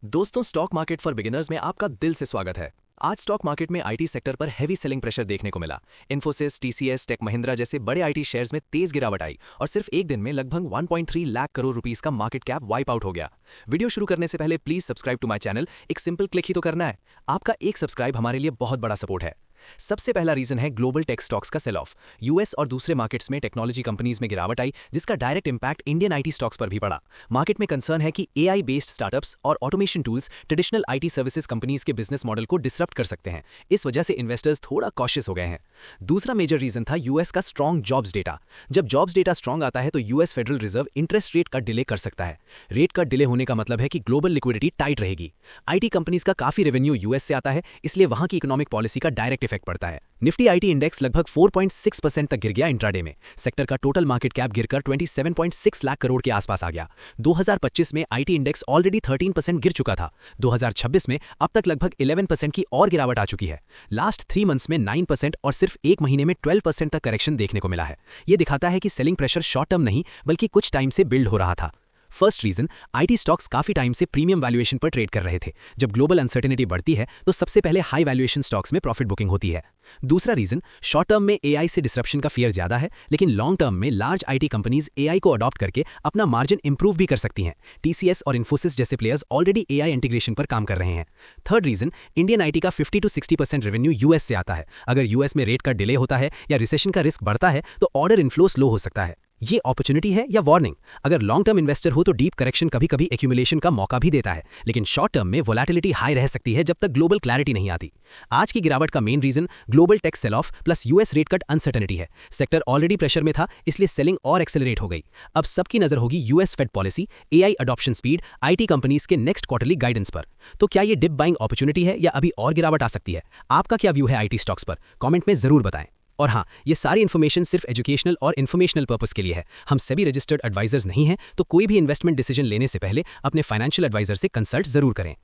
दोस्तों, stock market for beginners में आपका दिल से स्वागत है। आज स्टॉक मार्केट में आईटी सेक्टर पर हैवी सेलिंग प्रेशर देखने को मिला। इन्फोसिस, टीसीएस, टेक महिंद्रा जैसे बड़े आईटी शेयर्स में तेज गिरावट आई और सिर्फ एक दिन में लगभग 1.3 लाख करोड़ रुपीस का मार्केट कैप वाइप आउट हो गया। वीडियो शुरू करने से पहले please subscribe to my channel. एक सिंपल क्लिक ही तो करना है। आपका एक सब्सक्राइब हमारे लिए बहुत बड़ा सपोर्ट है। सबसे पहला रीजन है ग्लोबल टेक स्टॉक्स का सेल ऑफ। यूएस और दूसरे मार्केट्स में टेक्नोलॉजी कंपनीज में गिरावट आई, जिसका direct impact Indian IT stocks पर भी पड़ा। मार्केट में कंसर्न है कि एआई बेस्ड स्टार्टअप्स और automation tools traditional IT services companies के बिजनेस मॉडल को डिसरप्ट कर सकते हैं। इस वजह से इन्वेस्टर्स थोड़ा कॉशियस हो गए हैं। दूसरा मेजर रीजन था यूएस का स्ट्रॉन्ग जॉब्स डेटा। जब जॉब्स डेटा स्ट्रॉन्ग आता है तो US federal reserve interest rate cut delay कर सकता है। रेट कट डिले होने का मतलब है कि ग्लोबल लिक्विडिटी टाइट रहेगी। आईटी कंपनीज का काफी रेवेन्यू यूएस से आता है, इसलिए वहां की इकोनॉमिक पॉलिसी का डायरेक्ट इफेक्ट पड़ता है। निफ्टी आईटी इंडेक्स लगभग 4.6% तक गिर गया इंट्राडे में। सेक्टर का टोटल मार्केट कैप गिरकर 27.6 लाख करोड़ के आसपास आ गया। 2025 में आईटी इंडेक्स ऑलरेडी 13% गिर चुका था। 2026 में अब तक लगभग 11% की और गिरावट आ चुकी है। लास्ट 3 मंथ्स में 9% और सिर्फ एक महीने में 12% तक करेक्शन देखने को मिला है। यह दिखाता है कि सेलिंग प्रेशर शॉर्ट टर्म नहीं बल्कि कुछ टाइम से बिल्ड हो रहा था। फर्स्ट रीजन, आईटी स्टॉक्स काफी टाइम से प्रीमियम वैल्यूएशन पर ट्रेड कर रहे थे। जब ग्लोबल अनसर्टेनिटी बढ़ती है तो सबसे पहले हाई वैल्यूएशन स्टॉक्स में प्रॉफिट बुकिंग होती है। दूसरा रीजन, शॉर्ट टर्म में एआई से डिसरप्शन का फियर ज्यादा है, लेकिन लॉन्ग टर्म में लार्ज आईटी कंपनीज एआई को अडॉप्ट करके अपना मार्जिन इंप्रूव भी कर सकती हैं। टीसीएस और इन्फोसिस जैसे प्लेयर्स ऑलरेडी एआई इंटीग्रेशन पर काम कर रहे हैं। थर्ड रीजन, इंडियन आईटी का 50 to 60% रेवेन्यू यूएस से आता है। अगर यूएस में रेट का डिले होता है या रिसेशन का रिस्क बढ़ता है तो ऑर्डर इनफ्लो स्लो हो सकता है। ये अपॉर्चुनिटी है या वार्निंग? अगर लॉन्ग टर्म इन्वेस्टर हो तो डीप करेक्शन कभी कभी एक्यूमुलेशन का मौका भी देता है, लेकिन शॉर्ट टर्म में वोलेटिलिटी हाई रह सकती है जब तक ग्लोबल क्लैरिटी नहीं आती। आज की गिरावट का main reason global tech sell off plus US rate cut uncertainty है। सेक्टर ऑलरेडी प्रेशर में था, इसलिए सेलिंग और एक्सेलरेट हो गई। अब सबकी नजर होगी US Fed policy, AI adoption speed, IT companies के नेक्स्ट क्वार्टरली गाइडेंस पर। तो क्या ये डिप बाइंग अपॉर्चुनिटी है या अभी और गिरावट आ सकती है? आपका क्या व्यू है आईटी स्टॉक्स पर? कमेंट में जरूर बताएं। और हाँ, ये सारी इन्फॉर्मेशन सिर्फ एजुकेशनल और इन्फॉर्मेशनल पर्पस के लिए है। हम सभी रजिस्टर्ड एडवाइजर्स नहीं हैं, तो कोई भी इन्वेस्टमेंट डिसीजन लेने से पहले अपने फाइनेंशियल एडवाइजर से कंसल्ट जरूर करें।